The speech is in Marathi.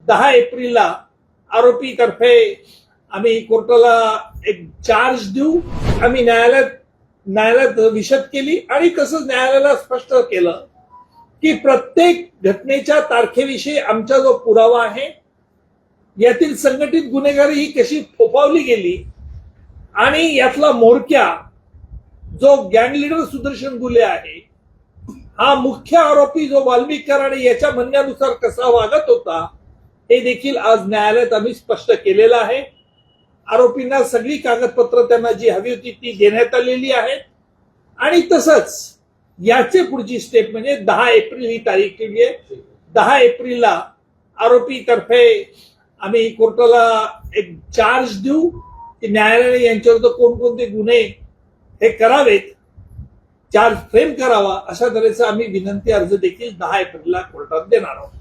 10 एप्रिलला आरोपी तर्फे आम्ही कोर्टाला एक चार्ज देऊ. आम्ही न्यायालयात विशद केली आणि तसंच न्यायालयाला स्पष्ट केलं की प्रत्येक घटनेच्या तारखेविषयी आमचा जो पुरावा आहे, यातील संघटित गुन्हेगारी ही कशी फोफावली गेली आणि यातला म्होरक्या जो गँग लीडर सुदर्शन गुले आहे, हा मुख्य आरोपी जो वाल्मिक कराड याच्या म्हणण्यानुसार कसा वागत होता, हे देखील आज न्यायालयात आम्ही स्पष्ट केलेलं आहे. आरोपींना सगळी कागदपत्र त्यांना जी हवी होती ती देण्यात आलेली आहेत आणि तसंच याचे पुढची स्टेप म्हणजे 10 एप्रिल ही तारीख ठेवली आहे. 10 एप्रिलला आरोपी तर्फे आम्ही कोर्टाला एक चार्ज देऊ की न्यायालयाने यांच्यावर कोणकोणते गुन्हे हे करावेत, चार्ज फ्रेम करावा, अशा तऱ्हेचा आम्ही विनंती अर्ज देखील 10 एप्रिलला कोर्टात देणार आहोत.